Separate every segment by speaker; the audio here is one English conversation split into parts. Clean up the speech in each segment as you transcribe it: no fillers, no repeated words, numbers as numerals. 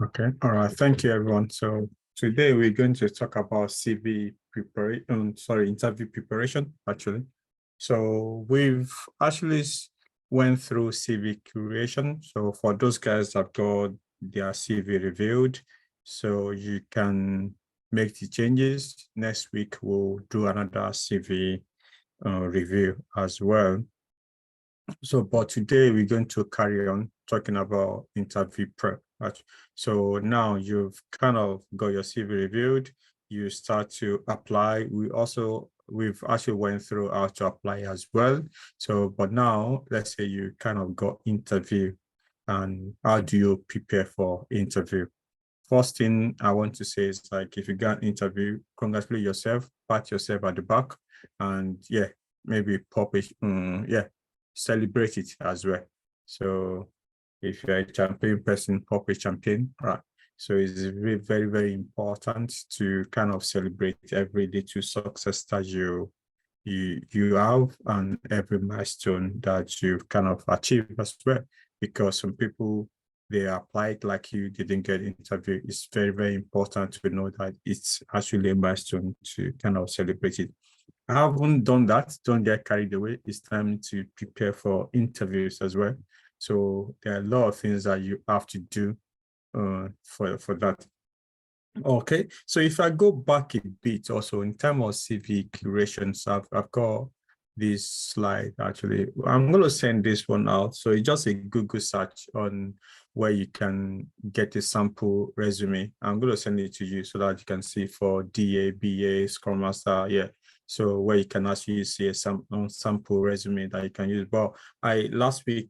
Speaker 1: Okay, all right. Thank you, everyone. So today we're going to talk about CV preparation, interview preparation, actually. So we've actually went through CV creation. So for those guys that got their CV reviewed, so you can make the changes. Next week, we'll do another CV review as well. So, but today we're going to carry on talking about interview prep. So now you've kind of got your CV reviewed, you start to apply. We've actually went through how to apply as well. So, but now let's say you kind of got interview, and how do you prepare for interview? First thing I want to say is, like, if you got interview, congratulate yourself, pat yourself at the back, and yeah, maybe pop it, celebrate it as well. So if you're a champion person, pop a champion, right? So it's very, very, very important to kind of celebrate every little success that you have, and every milestone that you've kind of achieved as well. Because some people, they applied like you didn't get interview. It's very, very important to know that it's actually a milestone to kind of celebrate it. I haven't done that. Don't get carried away. It's time to prepare for interviews as well. So there are a lot of things that you have to do for that. Okay, so if I go back a bit also in terms of CV curations, I've got this slide actually. I'm going to send this one out. So it's just a Google search on where you can get a sample resume. I'm going to send it to you so that you can see for DA, BA, Scrum Master. Yeah. So where you can actually see a sample resume that you can use. But last week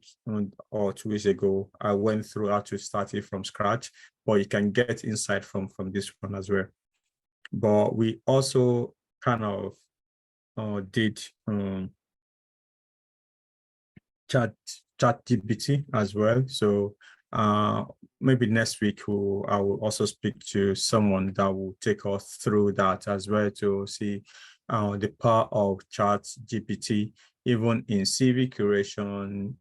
Speaker 1: or 2 weeks ago, I went through how to start it from scratch, but you can get insight from this one as well. But we also kind of did ChatGPT as well. So maybe next week I will also speak to someone that will take us through that as well to see the power of ChatGPT, even in CV curation,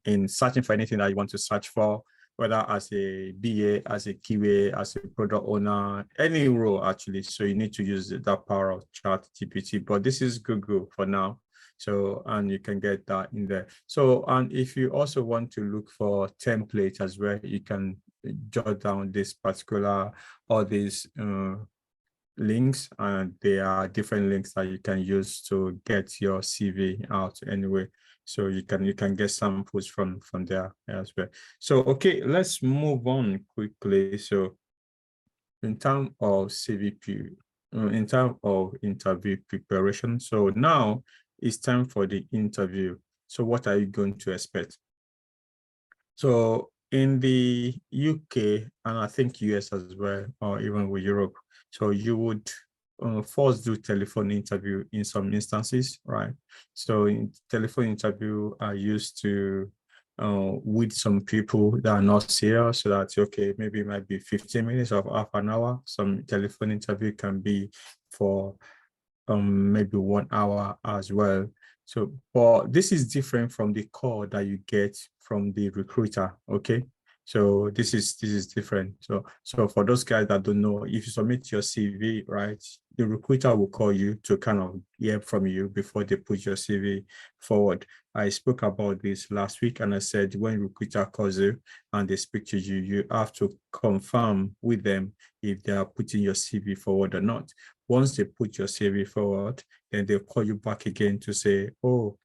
Speaker 1: in searching for anything that you want to search for, whether as a BA, as a QA, as a product owner, any role actually. So you need to use that power of ChatGPT, but this is Google for now. So, and you can get that in there. So, and if you also want to look for templates as well, you can jot down this particular, all these links, and there are different links that you can use to get your CV out anyway. So you can get samples from there as well. So okay, let's move on quickly. So in terms of CVP, in terms of interview preparation, so now it's time for the interview. So what are you going to expect? So in the UK, and I think US as well, or even with Europe, so you would first do telephone interview in some instances, right? So in telephone interview, I used to with some people that are not serious, so that's okay, maybe it might be 15 minutes or half an hour. Some telephone interview can be for maybe 1 hour as well. So, but this is different from the call that you get from the recruiter. Okay. So this is different. So for those guys that don't know, if you submit your CV, right, the recruiter will call you to kind of hear from you before they put your CV forward. I spoke about this last week, and I said when recruiter calls you and they speak to you, you have to confirm with them if they are putting your CV forward or not. Once they put your CV forward, then they'll call you back again to say, oh,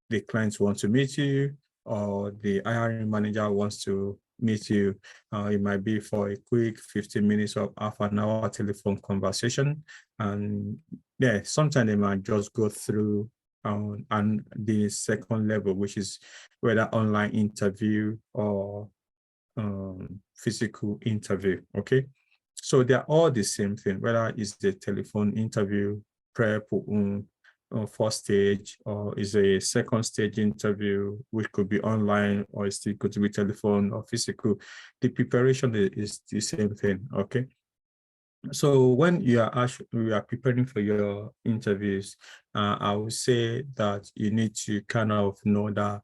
Speaker 1: the clients want to meet you, or the hiring manager wants to meet you. It might be for a quick 15 minutes or half an hour telephone conversation. And yeah, sometimes they might just go through and the second level, which is whether online interview or physical interview. Okay. So they're all the same thing, whether it's the telephone interview, prep, first stage, or is a second stage interview, which could be online, or it still could be telephone or physical. The preparation is the same thing. Okay. So when you are preparing for your interviews, I would say that you need to kind of know that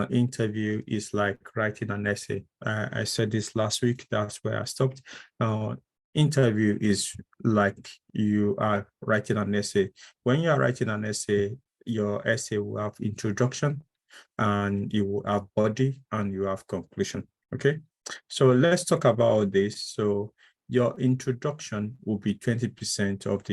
Speaker 1: interview is like writing an essay. I said this last week, that's where I stopped. Interview is like you are writing an essay. When you are writing an essay, your essay will have introduction, and you will have body, and you have conclusion. Okay, so let's talk about this. So your introduction will be 20% of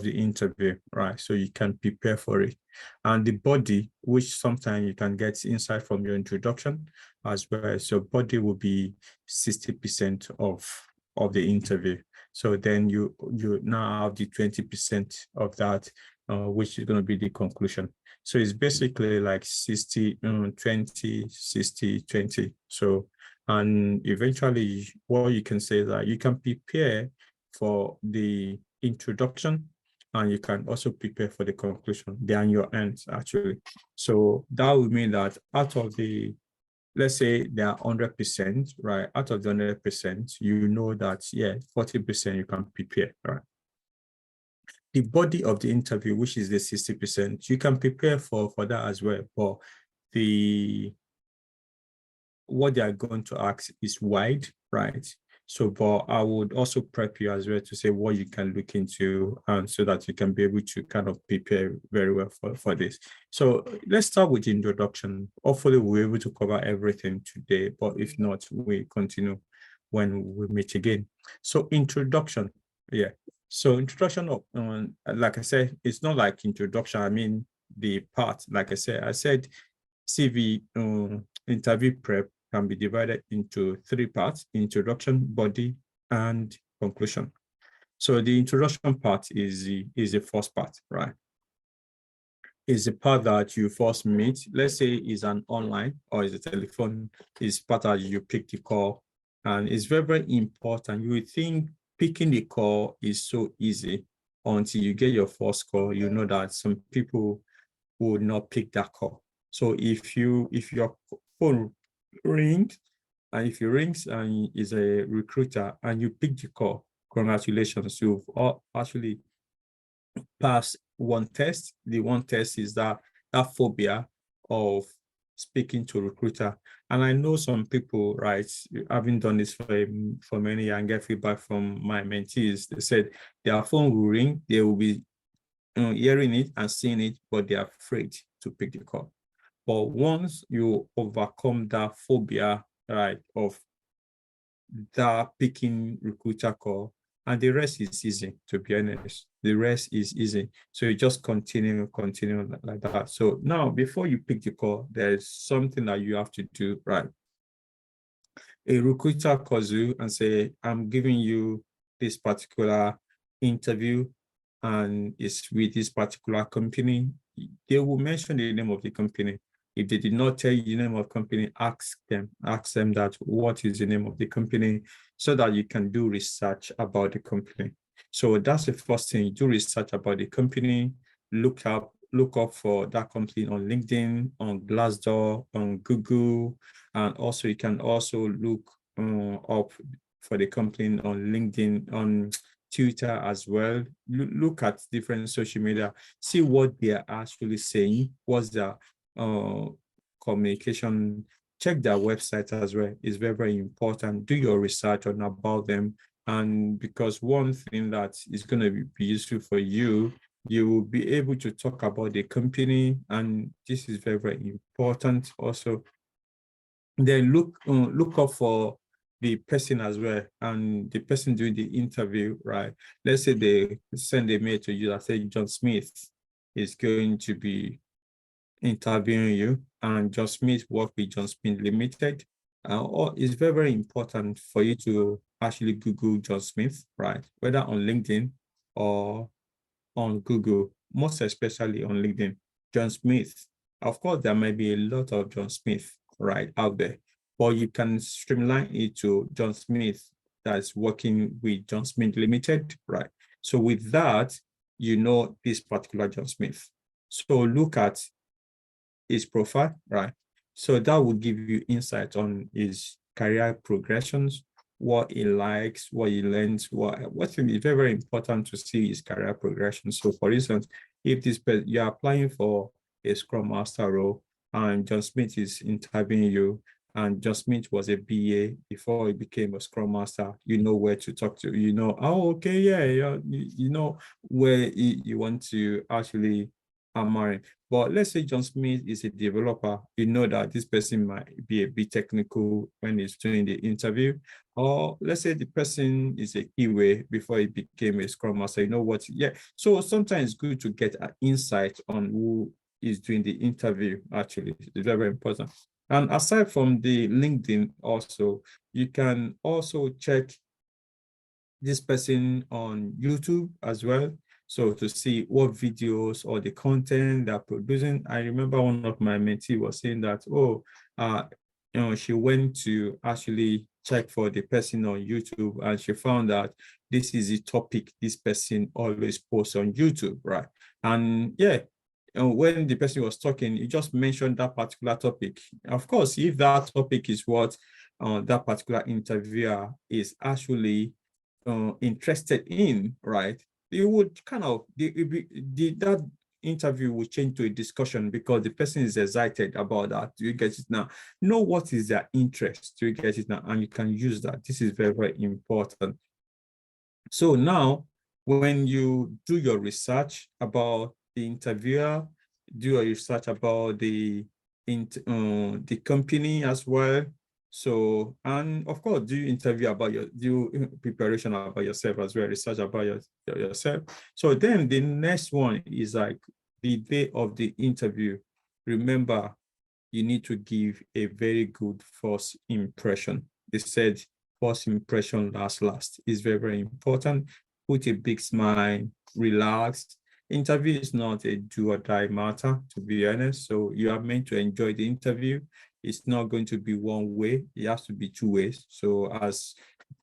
Speaker 1: the interview, right? So you can prepare for it. And the body, which sometimes you can get insight from your introduction as well. So body will be 60% of the interview. So then you now have the 20% of that, which is going to be the conclusion. So it's basically like 60, 20, 60, 20. So, and eventually what you can say is that you can prepare for the introduction, and you can also prepare for the conclusion. They're on your ends, actually. So that would mean that out of the, let's say they are 100%, right? Out of the 100%, you know that, yeah, 40% you can prepare, right? The body of the interview, which is the 60%, you can prepare for that as well. But what they are going to ask is wide, right? So, but I would also prep you as well to say what you can look into, so that you can be able to kind of prepare very well for this. So let's start with the introduction. Hopefully we're able to cover everything today, but if not, we continue when we meet again. So introduction, yeah. So introduction of, like I said, it's not like introduction. I mean, the part, like I said, CV interview prep can be divided into 3 parts: introduction, body, and conclusion. So the introduction part is the first part, right? Is the part that you first meet. Let's say is an online or is a telephone, is part that you pick the call, and it's very, very important. You would think picking the call is so easy until you get your first call. You know that some people would not pick that call. So if your phone rings, and if it rings and is a recruiter and you pick the call, congratulations, you've actually passed one test. The one test is that phobia of speaking to a recruiter. And I know some people, right, having done this for many years and get feedback from my mentees, they said their phone will ring, they will be hearing it and seeing it, but they're afraid to pick the call. But once you overcome that phobia, right, of that picking recruiter call, and the rest is easy, to be honest. The rest is easy. So you just continue like that. So now, before you pick the call, there's something that you have to do, right? A recruiter calls you and say, I'm giving you this particular interview, and it's with this particular company. They will mention the name of the company. If they did not tell you the name of the company, ask them that what is the name of the company, so that you can do research about the company. So that's the first thing. Do research about the company. Look up for that company on LinkedIn, on Glassdoor, on Google, and also you can also look up for the company on LinkedIn, on Twitter as well. Look at different social media, see what they are actually saying, what's their communication. Check their website as well. It's very, very important. Do your research on about them. And because one thing that is going to be useful for you, you will be able to talk about the company, and this is very, very important also. Then look up for the person as well, and the person doing the interview, right? Let's say they send a mail to you that say John Smith is going to be interviewing you, and John Smith work with John Smith Limited. Or it's very, very important for you to actually Google John Smith, right? Whether on LinkedIn or on Google, most especially on LinkedIn. John Smith. Of course, there might be a lot of John Smith right out there, but you can streamline it to John Smith that's working with John Smith Limited, right? So with that, you know this particular John Smith. So look at his profile, right? So that will give you insight on his career progressions, what he likes, what he learns, what is very, very important to see his career progression. So for instance, if you are applying for a Scrum Master role, and John Smith is interviewing you, and John Smith was a BA before he became a Scrum Master, you know where to talk to. You know, oh, okay, yeah, yeah, you know where you want to actually marry. But let's say John Smith is a developer, you know that this person might be a bit technical when he's doing the interview. Or let's say the person is a QA before he became a Scrum Master, you know what? Yeah. So sometimes it's good to get an insight on who is doing the interview, actually. It's very, very important. And aside from the LinkedIn also, you can also check this person on YouTube as well. So to see what videos or the content they're producing. I remember one of my mentees was saying that, oh, she went to actually check for the person on YouTube, and she found that this is a topic this person always posts on YouTube, right? And yeah, when the person was talking, he just mentioned that particular topic. Of course, if that topic is what that particular interviewer is actually interested in, right? You would kind of that interview will change to a discussion because the person is excited about that. Do you get it now? Know what is their interest. Do you get it now? And you can use that. This is very, very important. So now, when you do your research about the interviewer, do your research about the company as well. So, and of course, do interview about preparation about yourself as well, research about yourself. So then the next one is like the day of the interview. Remember, you need to give a very good first impression. They said first impression last is very, very important. Put a big smile, relax. Interview is not a do or die matter, to be honest. So you are meant to enjoy the interview. It's not going to be one way. It has to be two ways. So as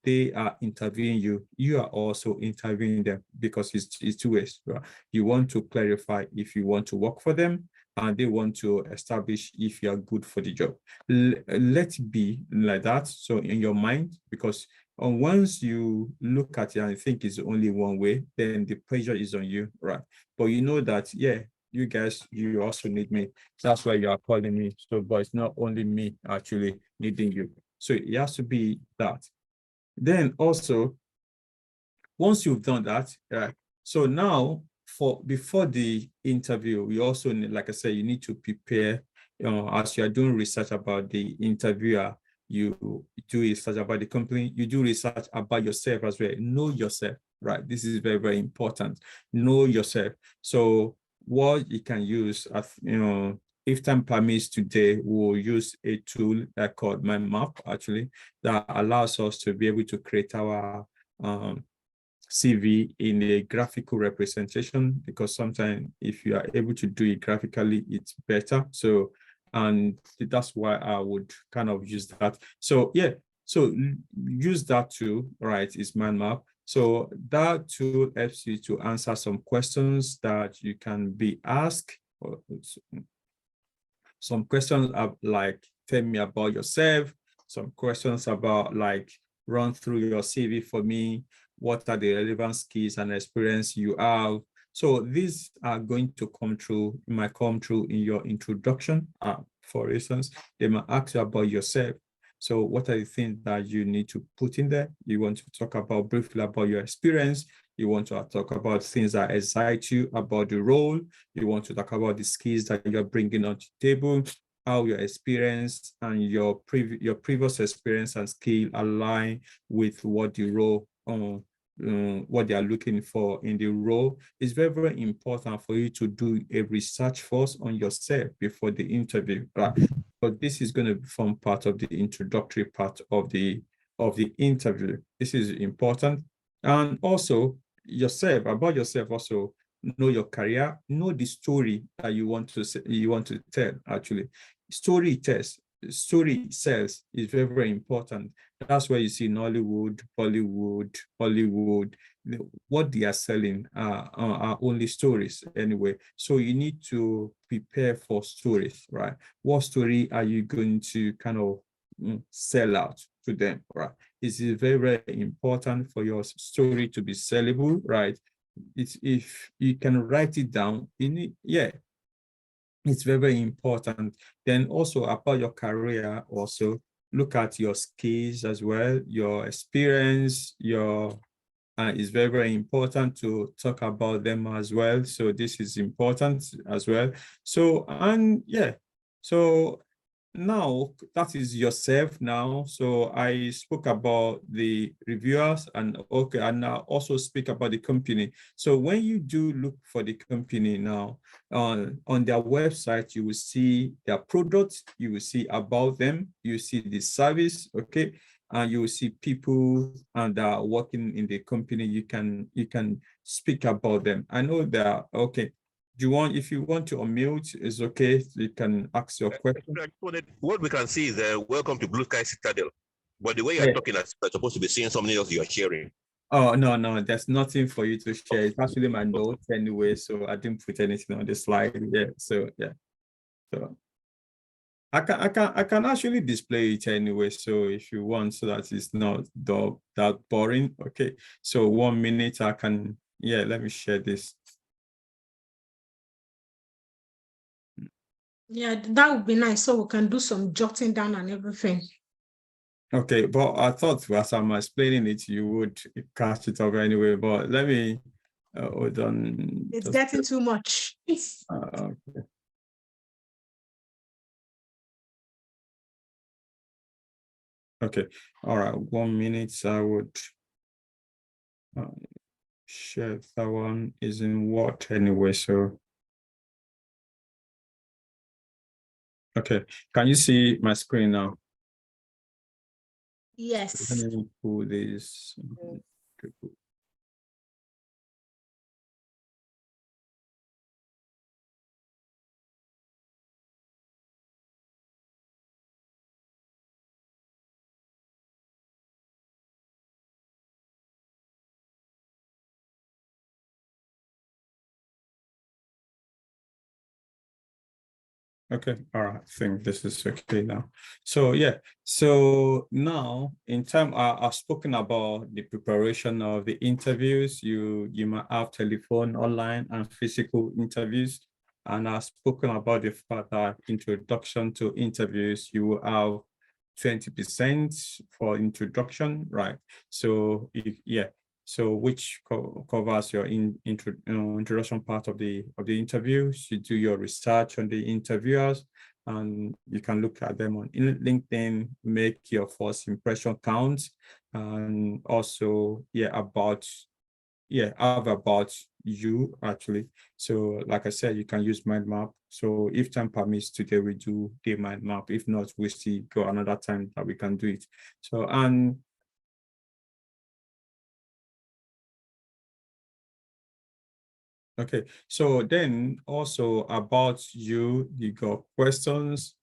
Speaker 1: they are interviewing you, you are also interviewing them because it's two ways. Right? You want to clarify if you want to work for them, and they want to establish if you are good for the job. Let it be like that. So in your mind, because once you look at it and think it's only one way, then the pressure is on you, right? But you know that, yeah, you guys, you also need me. That's why you are calling me. So, but it's not only me actually needing you. So it has to be that. Then also, once you've done that, right? So now, before the interview, you also need, like I said, you need to prepare. As you are doing research about the interviewer, you do research about the company. You do research about yourself as well. Know yourself, right? This is very, very important. Know yourself. So what you can use, if time permits today, we'll use a tool called Mind Map, actually, that allows us to be able to create our CV in a graphical representation, because sometimes if you are able to do it graphically, it's better. So, and that's why I would kind of use that. So yeah, so use that tool, right, is Mind Map. So that tool helps you to answer some questions that you can be asked. Or some questions are like, tell me about yourself. Some questions about like, run through your CV for me. What are the relevant skills and experience you have? So these are going to come through, might come through in your introduction. For instance, they might ask you about yourself. So what are the things that you need to put in there? You want to talk about briefly about your experience. You want to talk about things that excite you about the role. You want to talk about the skills that you're bringing on the table, how your experience and your previous experience and skill align with what the role, what they are looking for in the role. It's very, very important for you to do a research first on yourself before the interview, right? But this is going to form part of the introductory part of the interview. This is important. And also yourself, about yourself also, know your career, know the story that you want to tell. Actually, story sells is very, very important. That's why you see Nollywood, Bollywood, Hollywood, what they are selling are only stories anyway. So you need to prepare for stories, right? What story are you going to kind of sell out to them, right? It is very, very important for your story to be sellable, right? It's, if you can write it down, yeah, It's very, very important. Then also about your career, also look at your skills as well, your experience, your it's very, very important to talk about them as well. So this is important as well. So, and yeah, so now that is yourself now. So I spoke about the reviewers and okay, and now also speak about the company. So when you do look for the company now on their website, you will see their products, you will see about them, you see the service, okay, and you will see people and working in the company. You can speak about them. I know that okay. Do you want, if you want to unmute, it's okay. You can ask your question.
Speaker 2: What we can see is welcome to Blue Sky Citadel. But the way you're
Speaker 1: Yeah.
Speaker 2: talking, I'm supposed to be seeing something else you're sharing.
Speaker 1: Oh, no, there's nothing for you to share. It's actually my notes anyway, so I didn't put anything on the slide. Yeah, so yeah. So I can actually display it anyway. So if you want, so that it's not that boring. Okay. So 1 minute I can, yeah, let me share this.
Speaker 3: Yeah, that would be nice. So we can do some jotting down and everything.
Speaker 1: Okay, but I thought as I'm explaining it, you would catch it up anyway. But let me hold on.
Speaker 3: It's getting too much.
Speaker 1: Okay. Okay, all right, 1 minute. I would share that one is in Word anyway. So, okay, can you see my screen now?
Speaker 3: Yes.
Speaker 1: Let me pull this. Okay, all right, I think this is okay now. So yeah, so now in time, I've spoken about the preparation of the interviews. You might have telephone, online, and physical interviews. And I've spoken about the fact that introduction to interviews, you will have 20% for introduction, right? So yeah, so which covers your introduction part of the interviews. You do your research on the interviewers, and you can look at them on LinkedIn, make your first impression count, and also have about you actually. So like I said, you can use mind map. So if time permits today, we do the mind map. If not, we still go another time that we can do it. So and okay, so then also about you got questions.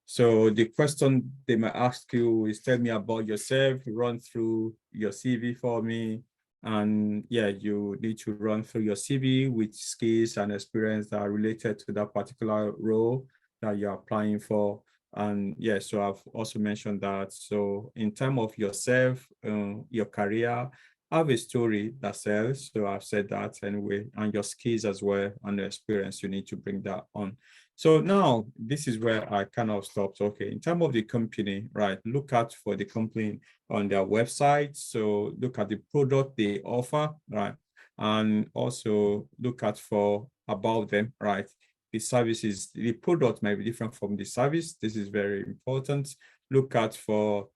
Speaker 1: So the question they might ask you is tell me about yourself, run through your CV for me. And yeah, you need to run through your CV with skills and experience that are related to that particular role that you're applying for. And yeah, so I've also mentioned that. So in terms of yourself, your career, have a story that sells. So I've said that anyway, and your skills as well and the experience, you need to bring that on. So now this is where I kind of stopped. Okay, in terms of the company, right? Look out for the company on their website. So look at the product they offer, right? And also look out for about them, right? The services, the product might be different from the service. This is very important. Look out for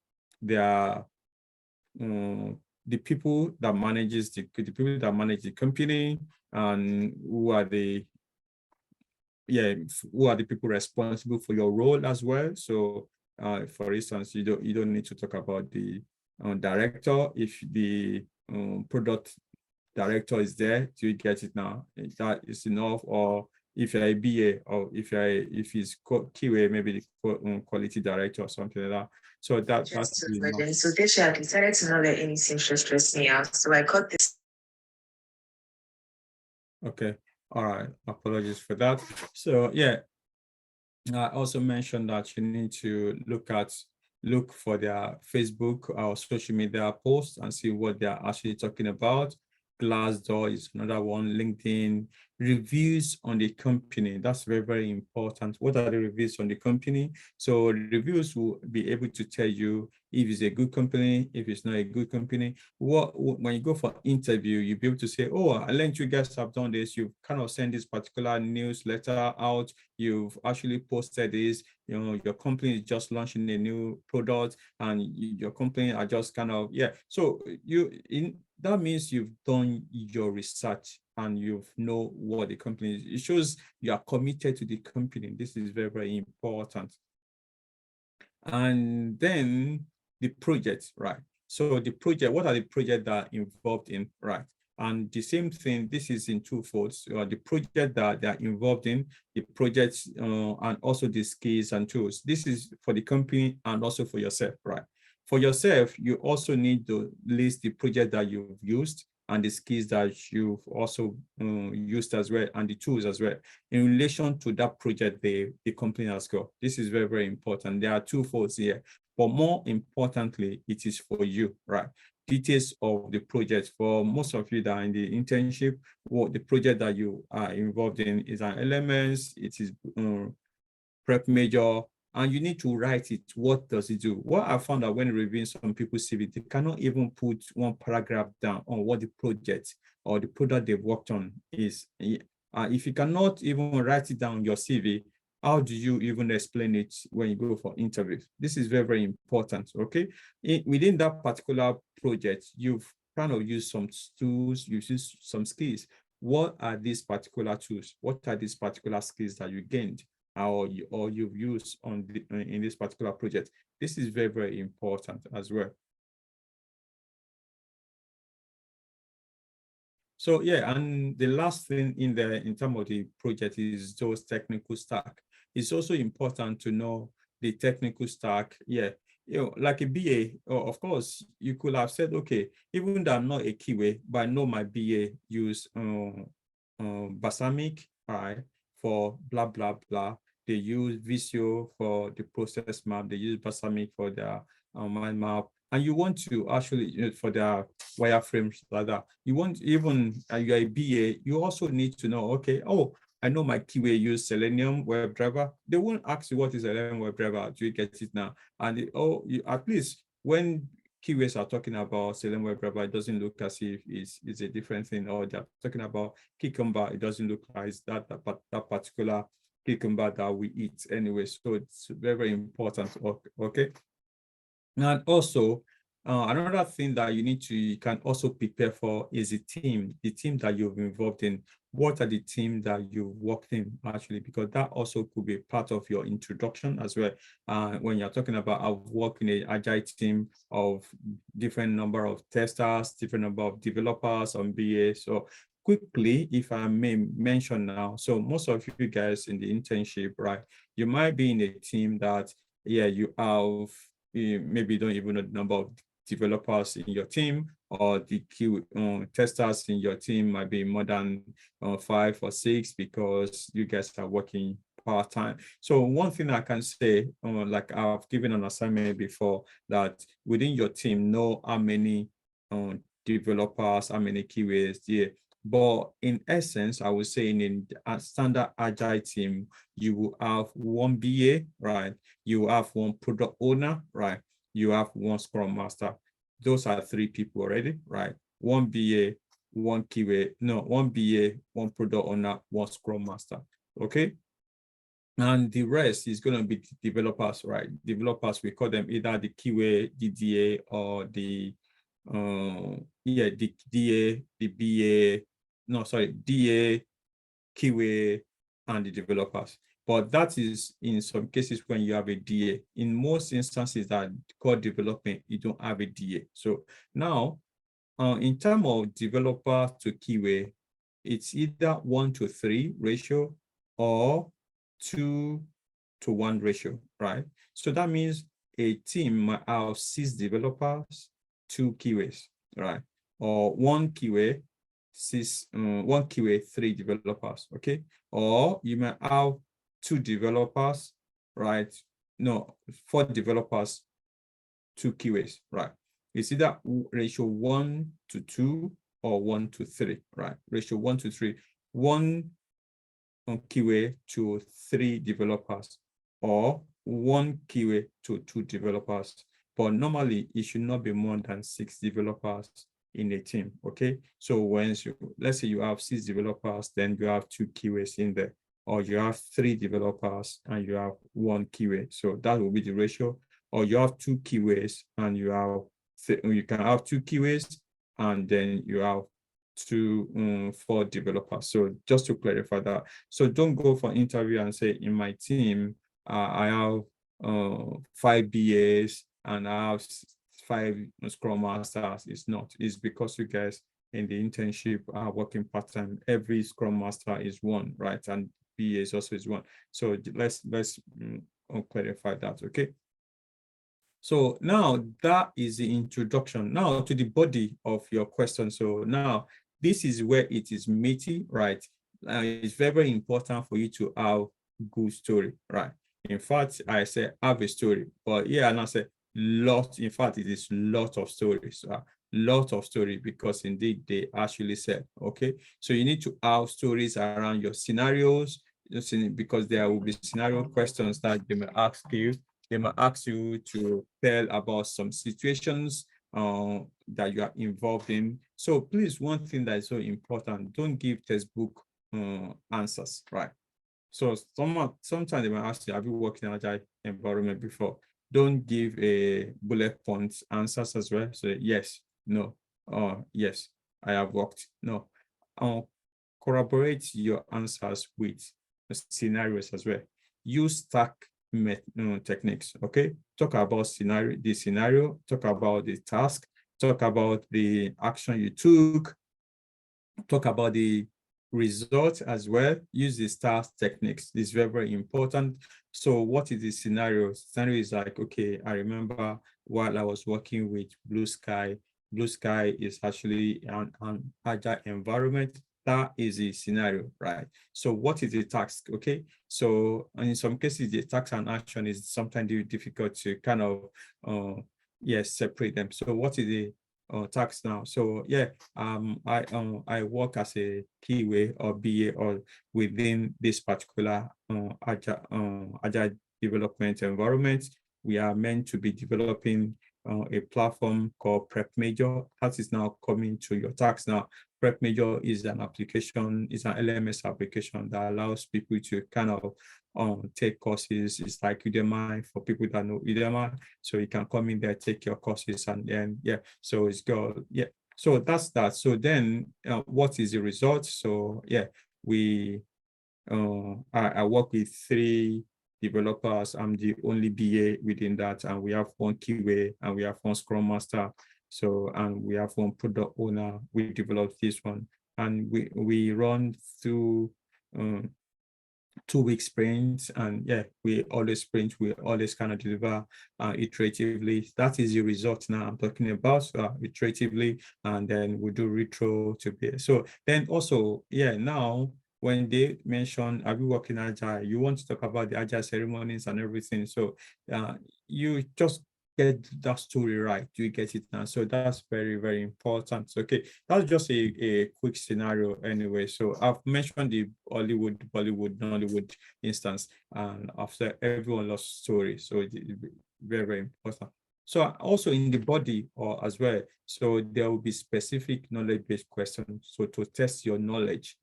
Speaker 1: their the people that manages the people that manage the company, and who are the people responsible for your role as well. So for instance, you don't need to talk about the director. If the product director is there, do you get it now? That is enough. Or if you're a BA, or if he's QA, maybe the quality director or something like that. So that's enough.
Speaker 4: So this year I decided to not let anything stress me out. So I cut this.
Speaker 1: Okay, all right, apologies for that. So yeah, I also mentioned that you need to look for their Facebook or social media posts and see what they're actually talking about. Glassdoor is another one, LinkedIn. Reviews on the company, that's very, very important. What are the reviews on the company? So reviews will be able to tell you if it's a good company, if it's not a good company. When you go for interview, you'll be able to say, oh, I learned you guys have done this. You've kind of sent this particular newsletter out. You've actually posted this. You know, your company is just launching a new product, and your company are just kind of, yeah. So that means you've done your research and you know what the company is. It shows you are committed to the company. This is very, very important. And then the project, right? So the project, what are the projects that are involved in, right? And the same thing, this is in two folds. The project that they are involved in, the projects, and also the skills and tools. This is for the company and also for yourself, right? For yourself, you also need to list the project that you've used and the skills that you've also used as well, and the tools as well, in relation to that project the company has got. This is very, very important. There are two folds here, but more importantly, it is for you, right? Details of the project. For most of you that are in the internship, what the project that you are involved in is an LMS, it is prep major, and you need to write it. What does it do? What I found out when reviewing some people's CV, they cannot even put one paragraph down on what the project or the product they've worked on is. If you cannot even write it down on your CV, how do you even explain it when you go for interviews? This is very, very important, okay? Within that particular project, you've kind of used some tools, you've used some skills. What are these particular tools? What are these particular skills that you gained or you've used in this particular project? This is very, very important as well. So yeah, and the last thing in terms of the project is those technical stack. It's also important to know the technical stack. Yeah, you know, like a BA, of course, you could have said, okay, even though I'm not a QA, but I know my BA use Balsamiq, right, for blah, blah, blah. They use Visio for the process map. They use Balsamiq for their mind map. And you want to actually, you know, for their wireframes like that, you want, even you're a BA, you also need to know, okay, oh, I know my QA use Selenium WebDriver. They won't ask you what is Selenium WebDriver. Do you get it now? And at least when QAs are talking about Selenium WebDriver, it doesn't look as if it's a different thing, or they're talking about Cucumber, it doesn't look like that particular cucumber that we eat anyway. So it's very, very important, okay? And also, another thing that you can also prepare for is the team that you've involved in. What are the team that you've worked in actually? Because that also could be part of your introduction as well. When you're talking about, I've worked in an agile team of different number of testers, different number of developers on BA. So quickly, if I may mention now, so most of you guys in the internship, right, you might be in a team that, yeah, you have, maybe you don't even know the number of developers in your team, or the testers in your team might be more than 5 or 6 because you guys are working part-time. So one thing I can say, like I've given an assignment before, that within your team, know how many developers, how many QAs, yeah. But in essence, I would say in a standard agile team, you will have one BA, right? You have one product owner, right? You have one Scrum Master. Those are 3 people already, right? One BA, one QA, no, one BA, one product owner, one Scrum Master, okay? And the rest is going to be developers, right? Developers, we call them either the QA, DDA, or the DA, the BA, no, sorry, DA, QA, and the developers. But that is in some cases when you have a DA. In most instances that code development, you don't have a DA. So now, in terms of developer to QA, it's either 1:3 ratio or 2:1 ratio, right? So that means a team might have 6 developers, 2 QAs, right? Or 1 QA, 3 developers, okay? Or you might have 2 developers, right? No, 4 developers, 2 QAs, right? It's either ratio 1:2 or 1-3, right? Ratio 1-3, 1 QA to 3 developers, or 1 QA to 2 developers. But normally it should not be more than 6 developers in a team. Okay, so let's say you have 6 developers, then you have 2 QAs in there, or you have 3 developers and you have 1 QA. So that will be the ratio. Or you have 2 QAs and you can have 2 QAs and then you have 4 developers. So just to clarify that, so don't go for interview and say, in my team I have 5 BAs and I have 5 Scrum Masters. It's because you guys in the internship are working part-time. Every Scrum Master is 1, right? And BA is also 1. So let's clarify that. Okay, so now that is the introduction. Now to the body of your question. So now this is where it is meaty, right? It's very, very important for you to have good story, right? In fact, I say have a story, but yeah, and I say lot. In fact, it is lot of stories. Lot of story, because indeed they actually said, okay, so you need to have stories around your scenarios, because there will be scenario questions that they may ask you. They might ask you to tell about some situations that you are involved in. So please, one thing that is so important, don't give textbook answers, right? So sometimes they might ask you, have you worked in an agile environment before? Don't give a bullet point answers as well. So yes, no, yes, I have worked. No, corroborate your answers with scenarios as well. Use stack techniques. Okay, talk about the scenario, talk about the task, talk about the action you took, talk about the result as well. Use the STAR techniques. This is very, very important. So what is the scenario? Scenario is like, okay, I remember while I was working with Blue Sky. Blue Sky is actually an agile environment. That is the scenario, right? So what is the task? Okay, so in some cases the task and action is sometimes difficult to kind of separate them. So what is the task now? So yeah, I work as a QA or BA or within this particular agile development environment. We are meant to be developing a platform called Prep Major. That is now coming to your task now. Prep Major is an application, is an LMS application that allows people to kind of take courses. It's like Udemy for people that know Udemy. So you can come in there, take your courses, and then so it's good. Yeah. So that's that. So then what is the result? So yeah, I work with 3 developers. I'm the only BA within that, and we have 1 QA and we have 1 Scrum Master. So, and we have 1 product owner. We developed this one, and we run through 2-week sprints, and we always kind of deliver iteratively. That is the result now I'm talking about, iteratively, and then we do retro to be. So then also, now when they mention, are we working agile? You want to talk about the agile ceremonies and everything. So you just get that story right. Do you get it now? So that's very, very important. Okay, that's just a quick scenario anyway. So I've mentioned the Hollywood, Bollywood, Nollywood instance, and after everyone lost story. So it's very, very important. So also in the body or as well, so there will be specific knowledge-based questions. So to test your knowledge,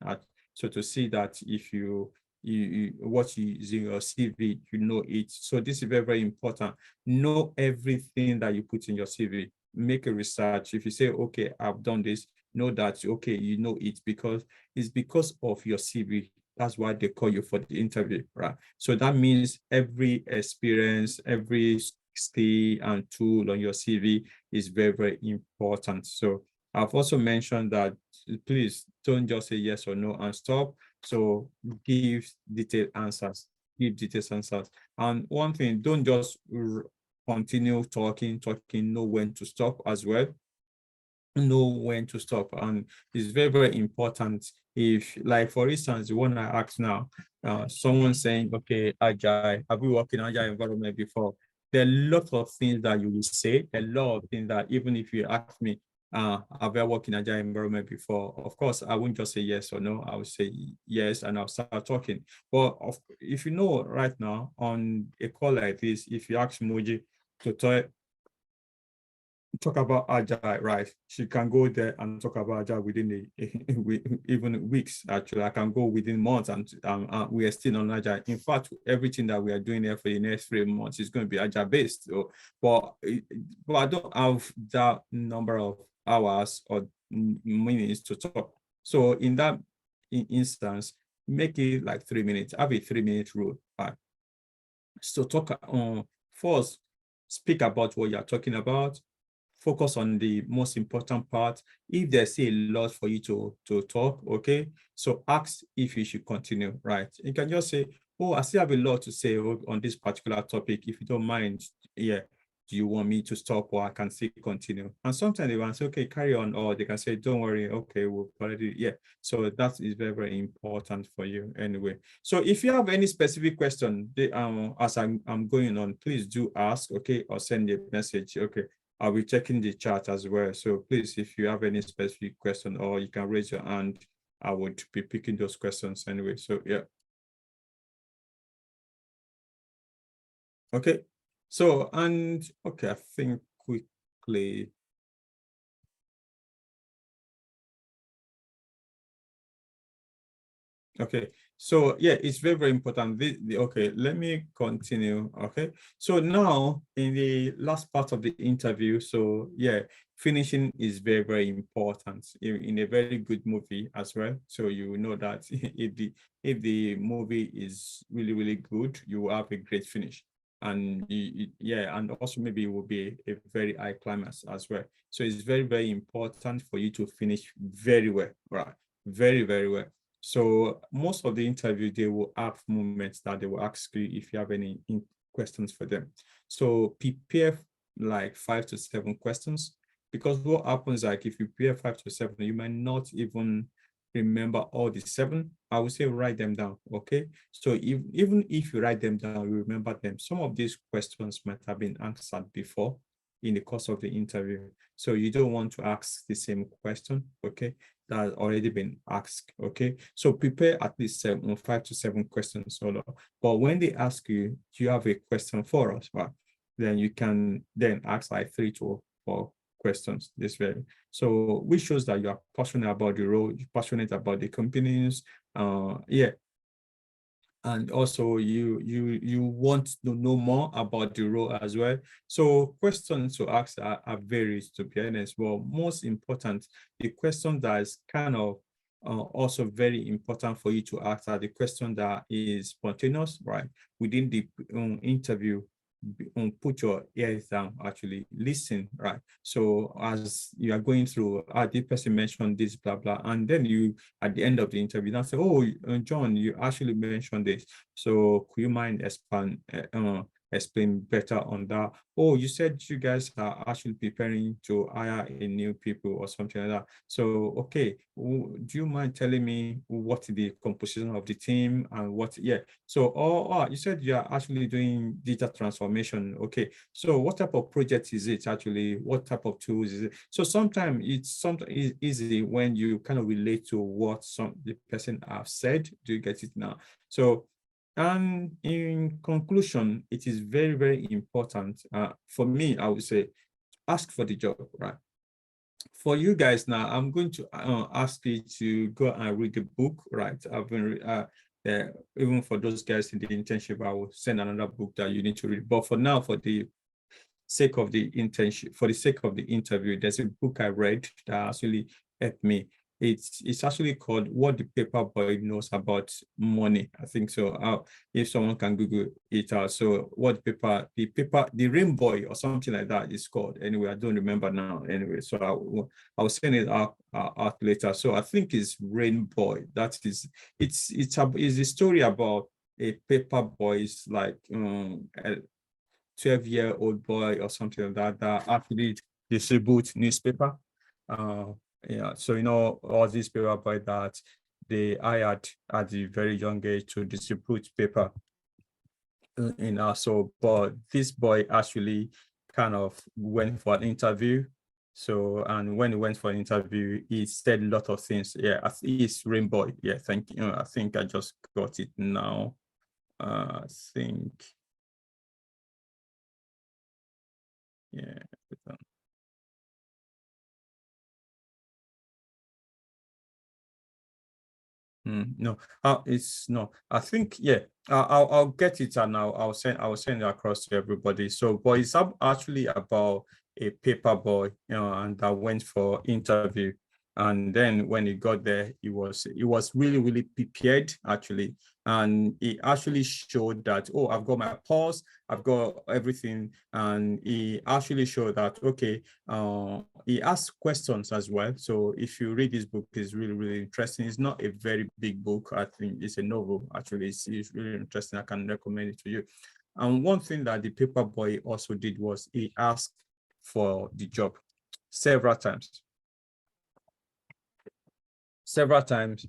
Speaker 1: so to see that if you what is in your CV, you know it. So this is very, very important. Know everything that you put in your CV. Make a research. If you say, okay, I've done this, know that, okay, you know it because it's because of your CV. That's why they call you for the interview, right? So that means every experience, every skill and tool on your CV is very, very important. So I've also mentioned that please don't just say yes or no and stop. So give detailed answers, And one thing, don't just continue talking, know when to stop as well. Know when to stop. And it's very, very important. If, like, for instance, the one I asked now, someone saying, okay, agile, have you worked in agile environment before? There are a lot of things that you will say, a lot of things that even if you ask me, have I worked in agile environment before? Of course, I wouldn't just say yes or no. I would say yes, and I'll start talking. But if you know right now on a call like this, if you ask Moji to talk about agile, right? She can go there and talk about agile within even weeks. Actually, I can go within months, and we are still on agile. In fact, everything that we are doing here for the next 3 months is going to be agile based. So, but I don't have that number of hours or minutes to talk. So in that instance, make it like 3 minutes. Have a 3-minute rule. Right? So talk on first, speak about what you're talking about. Focus on the most important part. If there's a lot for you to talk, okay, so ask if you should continue, right? You can just say, oh, I still have a lot to say on this particular topic. If you don't mind, yeah, do you want me to stop, or I can still continue? And sometimes they want to say, okay, carry on, or they can say, don't worry, okay, we'll already, yeah. So that is very, very important for you anyway. So if you have any specific question, as I'm going on, please do ask, okay, or send a message, okay. I'll be checking the chat as well. So please, if you have any specific question, or you can raise your hand, I would be picking those questions anyway. So yeah. Okay. So, and okay, I think quickly. Okay, so yeah, it's very, very important. Okay, let me continue. Okay, so now in the last part of the interview, so yeah, finishing is very, very important in a very good movie as well. So you know that if the movie is really, really good, you will have a great finish. And yeah, and also maybe it will be a very high climax as well. So it's very, very important for you to finish very well, right? Very, very well. So most of the interview, they will have moments that they will ask you if you have any questions for them. So prepare like 5 to 7 questions, because what happens, like if you prepare 5 to 7, you might not even remember all the 7. I would say write them down, okay? So even if you write them down, you remember them. Some of these questions might have been answered before in the course of the interview. So you don't want to ask the same question, okay? That has already been asked, okay? So prepare at least 5 to 7 questions solo. But when they ask you, do you have a question for us? Well, then you can then ask like 3 to 4 questions this way. So which shows that you are passionate about the role, you're passionate about the companies, yeah. And also you want to know more about the role as well. So questions to ask are various, to be honest. Well, most important, the question that is kind of also very important for you to ask are the question that is spontaneous, right? Within the interview, put your ears down, actually listen, right? So as you are going through, the person mentioned this, blah, blah, and then you, at the end of the interview, now say, oh, John, you actually mentioned this. So could you mind explain better on that? Oh, you said you guys are actually preparing to hire a new people or something like that. So, okay, do you mind telling me what the composition of the team and what, yeah. So, oh, you said you are actually doing data transformation. Okay, so what type of project is it actually? What type of tools is it? So sometimes it's easy when you kind of relate to what the person have said. Do you get it now? So, and in conclusion, it is very, very important. For me, I would say, ask for the job, right? For you guys now, I'm going to ask you to go and read the book, right? I've been, even for those guys in the internship, I will send another book that you need to read. But for now, for the sake of the internship, for the sake of the interview, there's a book I read that actually helped me. It's actually called What the Paper Boy Knows About Money. I think so. If someone can Google it out. So the Rain Boy or something like that is called. Anyway, I don't remember now. Anyway, so I'll send it out later. So I think it's Rain Boy. That is, it's a story about a paper boy. It's like 12-year-old boy or something like that actually distribute newspaper. Yeah, so all these paper by that they hired at a very young age to distribute paper. So, but this boy actually kind of went for an interview So, and when he went for an interview, he said a lot of things. Yeah, he's Rainbow. Yeah, thank you. I think I just got it now. I think. Yeah. No, it's no. I think I'll get it and I'll send it across to everybody. So, but it's actually about a paper boy, and that went for interview, and then when he got there, he was really prepared actually, and he actually showed that, oh, I've got my pulse, I've got everything, and he actually showed that, okay, he asked questions as well. So if you read this book, it's really interesting. It's not a very big book. I think it's a novel. Actually, it's really interesting. I can recommend it to you. And one thing that the paper boy also did was he asked for the job several times. Several times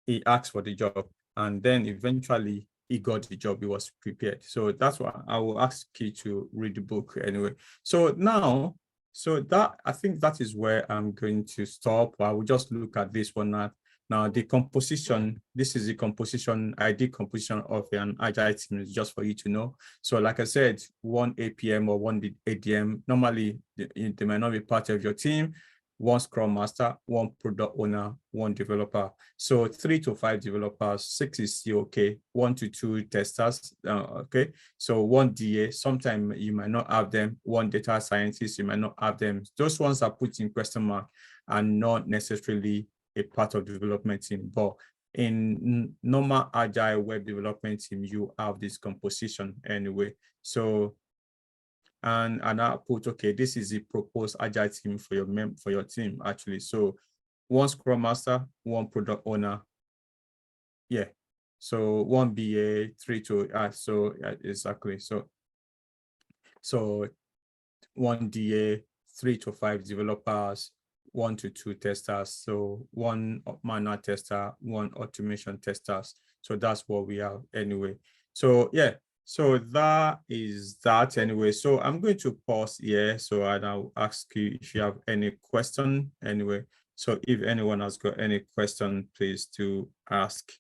Speaker 1: he asked for the job, and then eventually he got the job. He was prepared. So that's why I will ask you to read the book anyway. So now, so that I think that is where I'm going to stop. I will just look at this one now. Now the composition, this is the composition, ideal composition of an agile team, just for you to know. So like I said, one APM or one ADM, normally they might not be part of your team. One Scrum Master, one product owner, one developer. So 3 to 5 developers, 6 is still okay. 1 to 2 testers, okay. So one DA, sometimes you might not have them. One data scientist, you might not have them. Those ones are put in question mark and not necessarily a part of the development team. But in normal agile web development team, you have this composition anyway. So and I put, okay, this is the proposed agile team for your team actually. So one Scrum Master, one product owner. Yeah. So one BA, 3 to so exactly. So one DA, 3 to 5 developers, 1 to 2 testers. So one manual tester, one automation testers. So that's what we have anyway. So yeah, so that is that anyway. So I'm going to pause here. So I'll ask you if you have any question anyway. So if anyone has got any question, please to ask.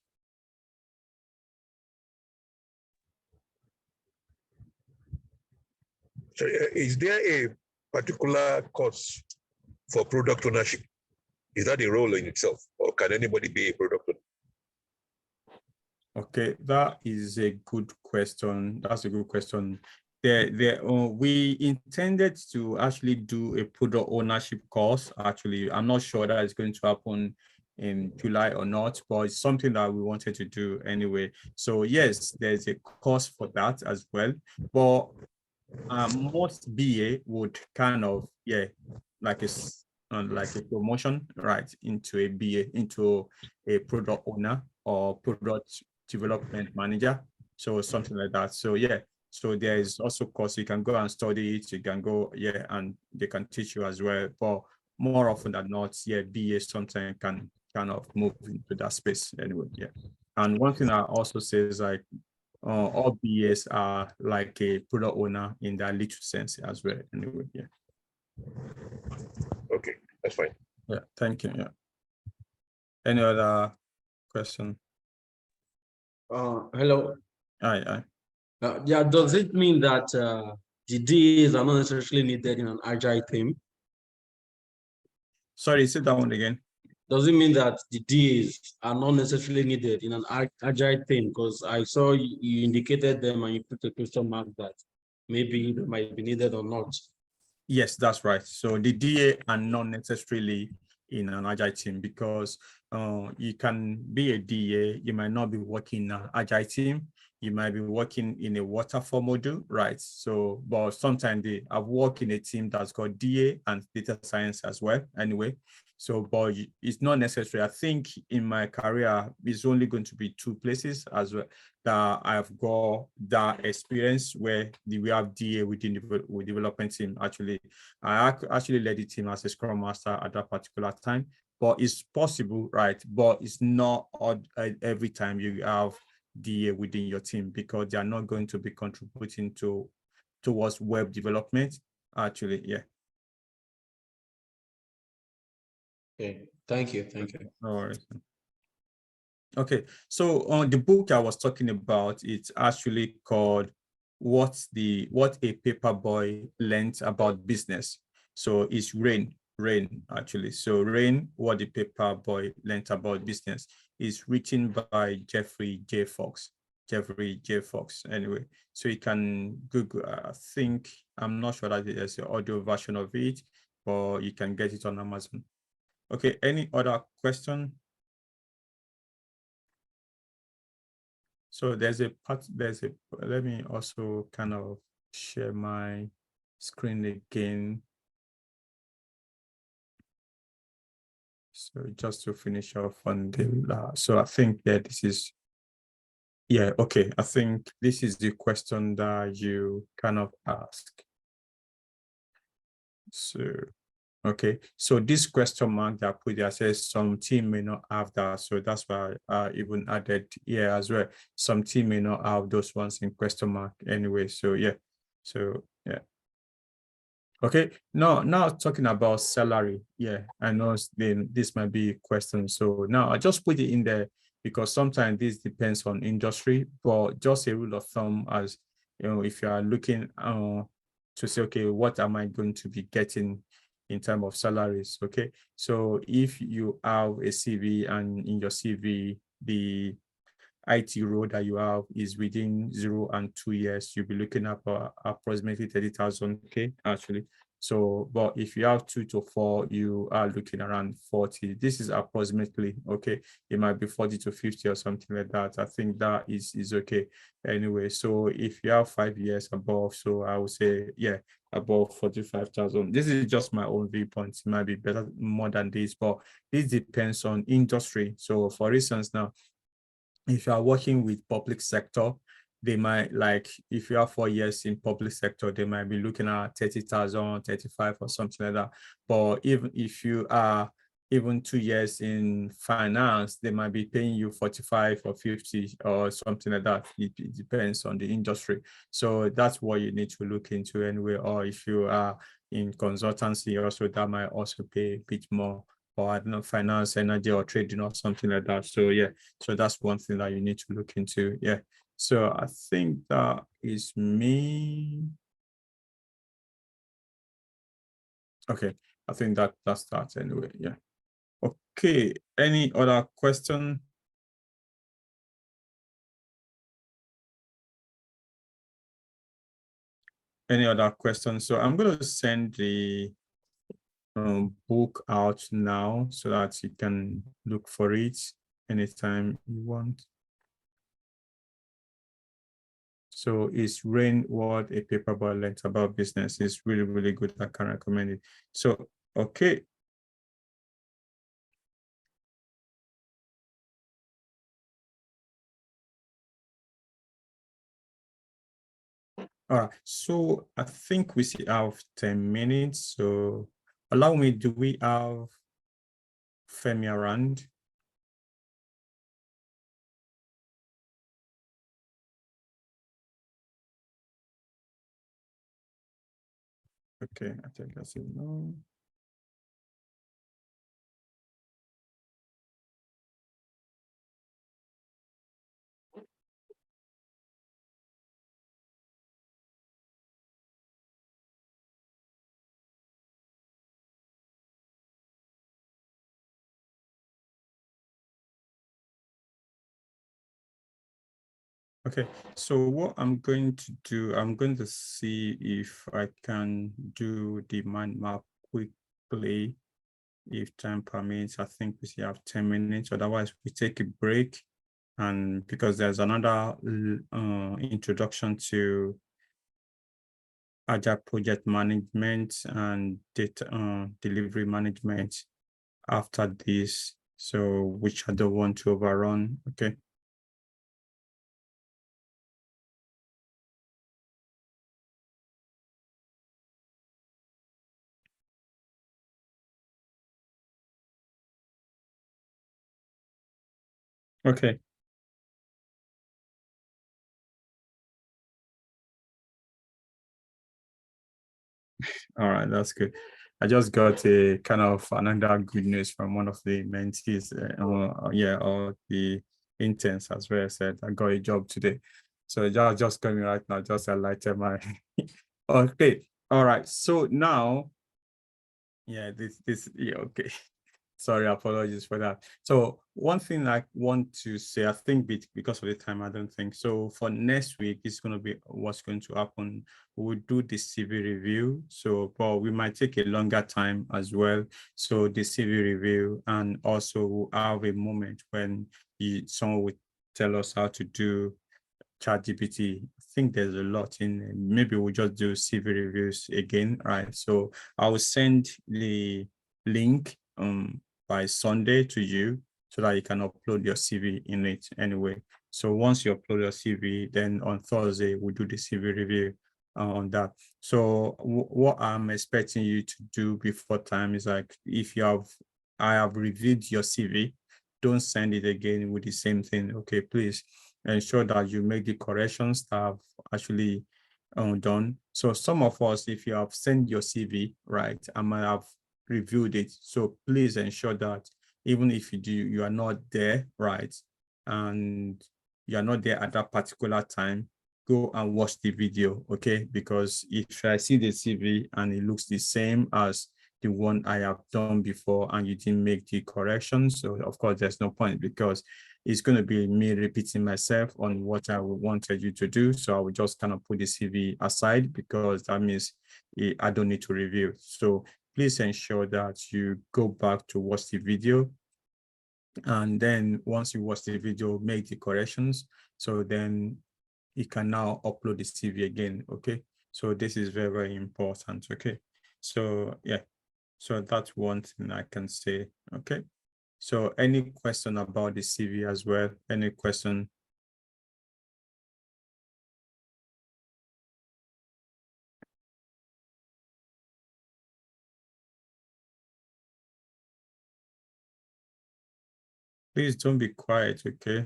Speaker 2: So, is there a particular course for product ownership? Is that a role in itself, or can anybody be a product owner?
Speaker 1: Okay, that is a good question. That's a good question. We intended to actually do a product ownership course. Actually, I'm not sure that is going to happen in July or not, but it's something that we wanted to do anyway. So yes, there's a course for that as well. But most BA would kind of, like a promotion right into a BA, into a product owner or product development manager, so something like that. So yeah, so there is also course you can go and study it, you can go, and they can teach you as well. But more often than not, BA sometimes can kind of move into that space anyway. And one thing I also say is like all BAs are like a product owner in that little sense as well anyway.
Speaker 2: Okay, that's fine.
Speaker 1: Yeah, thank you. Any other question?
Speaker 5: Hello.
Speaker 1: Aye.
Speaker 5: Does it mean that the DAs are not necessarily needed in an agile team?
Speaker 1: Sorry, say that one again.
Speaker 5: Does it mean that the DAs are not necessarily needed in an agile team? Because I saw you indicated them and you put a question mark that maybe they might be needed or not.
Speaker 1: Yes, that's right. So the DA are not necessarily in an agile team, because you can be a DA, you might not be working in an agile team, you might be working in a waterfall module, right? So, but sometimes I've worked in a team that's got DA and data science as well anyway. So, but it's not necessary. I think in my career, it's only going to be 2 places as well that I've got that experience where we have DA within the development team. Actually, I actually led the team as a Scrum Master at that particular time, but it's possible, right? But it's not every time you have DA within your team, because they are not going to be contributing towards web development. Actually,
Speaker 5: Okay, thank you, thank you.
Speaker 1: No worries. Okay, so on the book I was talking about, it's actually called What a Paper Boy Learned About Business. So it's Rain actually. So Rain, What the Paper Boy Learned About Business is written by Jeffrey J. Fox. Jeffrey J. Fox. Anyway, so you can Google. I think I'm not sure that there's an audio version of it, but you can get it on Amazon. Okay, any other question? So there's a part, let me also kind of share my screen again. So just to finish off on the, so I think that this is, yeah, okay. I think this is the question that you kind of ask. So, okay. So this question mark that I put there says some team may not have that. So that's why I even added here as well. Some team may not have those ones in question mark anyway. So yeah. So yeah. Okay, now talking about salary. Yeah, I know this might be a question. So now I just put it in there because sometimes this depends on industry, but just a rule of thumb, as you know, if you are looking to say, okay, what am I going to be getting in terms of salaries? Okay, so if you have a CV and in your CV, the IT role that you have is within 0 and 2 years, you'll be looking at approximately 30,000 K actually. So, but if you have 2 to 4, you are looking around 40. This is approximately, okay. It might be 40 to 50 or something like that. I think that is okay. Anyway, so if you have 5 years above, so I would say, yeah, above 45,000. This is just my own viewpoint. It might be better more than this, but this depends on industry. So for instance, now, if you are working with public sector, they might, like, if you have 4 years in public sector, they might be looking at 30,000, 35 or something like that. But even if you are even 2 years in finance, they might be paying you 45 or 50 or something like that. It depends on the industry. So that's what you need to look into anyway. Or if you are in consultancy also, that might also pay a bit more, or I don't know, finance, energy, or trading or something like that. So yeah, so that's one thing that you need to look into. Yeah. So I think that is me. Okay. I think that's that anyway. Yeah. Okay. Any other question? Any other questions? So I'm going to send the book out now so that you can look for it anytime you want. So it's Rain, What a Paper Boy Learned About Business. It's really, really good. I can recommend it. So, okay. All right. So I think we still have 10 minutes. So allow me, do we have Femi around? Okay, I think that's it. No. Okay, so what I'm going to do, I'm going to see if I can do the mind map quickly, if time permits. I think we still have 10 minutes, otherwise we take a break. And because there's another introduction to Agile project management and data delivery management after this, so which I don't want to overrun. Okay. Okay. All right, that's good. I just got a kind of another good news from one of the mentees, or the interns as well. Said I got a job today, so just coming right now. Just highlighted my. Okay, all right. So now, okay. Sorry, apologies for that. So one thing I want to say, I think because of the time, I don't think so. For next week, it's going to be what's going to happen. We'll do the CV review. So, but we might take a longer time as well. So the CV review, and also we'll have a moment when someone will tell us how to do ChatGPT. I think there's a lot in it. Maybe we'll just do CV reviews again, right? So I will send the link by Sunday to you so that you can upload your CV in it anyway. So once you upload your CV, then on Thursday we'll do the CV review on that. So what I'm expecting you to do before time is like, if I have reviewed your CV, don't send it again with the same thing. Okay, please ensure that you make the corrections that have actually done. So some of us, if you have sent your CV, right, I might have reviewed it. So please ensure that even if you are not there, right, and you are not there at that particular time, go and watch the video, okay? Because if I see the CV and it looks the same as the one I have done before and you didn't make the corrections, so of course there's no point, because it's going to be me repeating myself on what I wanted you to do. So I will just kind of put the CV aside, because that means I don't need to review. So please ensure that you go back to watch the video. And then once you watch the video, make the corrections. So then you can now upload the CV again, okay? So this is very, very important, okay? So yeah, so that's one thing I can say, okay? So any question about the CV as well? Any question? Please don't be quiet, okay?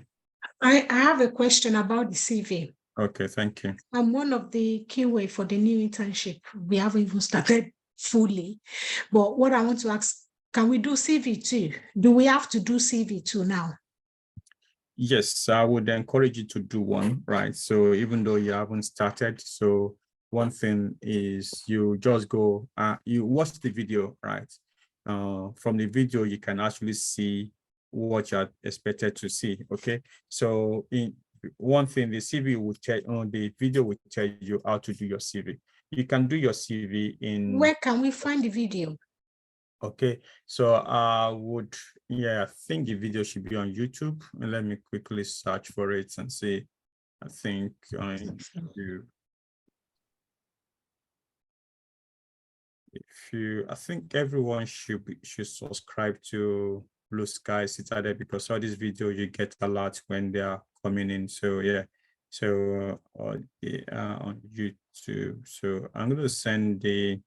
Speaker 3: I have a question about the CV.
Speaker 1: Okay, thank you.
Speaker 3: I'm one of the QA for the new internship. We haven't even started fully. But what I want to ask, can we do CV too? Do we have to do CV too now?
Speaker 1: Yes, I would encourage you to do one, right? So even though you haven't started, so one thing is you just go, you watch the video, right? From the video, you can actually see what you're expected to see, okay? So in one thing, the CV will tell, the video will tell you how to do your CV. You can do your CV in...
Speaker 3: Where can we find the video?
Speaker 1: Okay, so I think the video should be on YouTube. And let me quickly search for it and see. I think I think everyone should subscribe to Blue Sky Citadel, because all these videos you get a lot when they are coming in. So yeah, so on YouTube. So I'm going to send the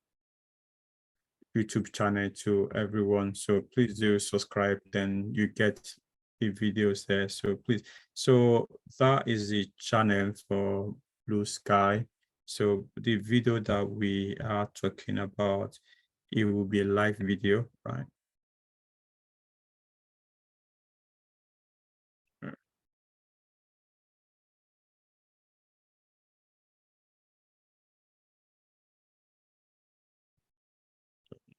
Speaker 1: YouTube channel to everyone. So please do subscribe, then you get the videos there. So please, so that is the channel for Blue Sky. So the video that we are talking about, it will be a live video, right?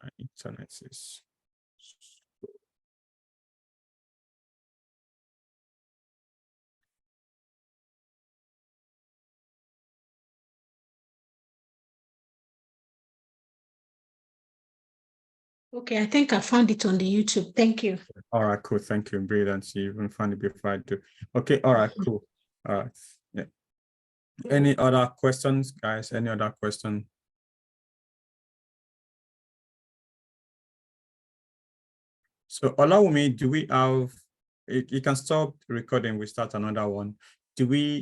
Speaker 1: My internet is...
Speaker 3: Okay, I think I found it on the YouTube. Thank you.
Speaker 1: All right, cool. Thank you. Brilliant. You even found it before I do. Okay, all right, cool. All right. Yeah. Any other questions, guys? Any other question? So Olawumi, do we have, you can stop recording, we start another one. Do we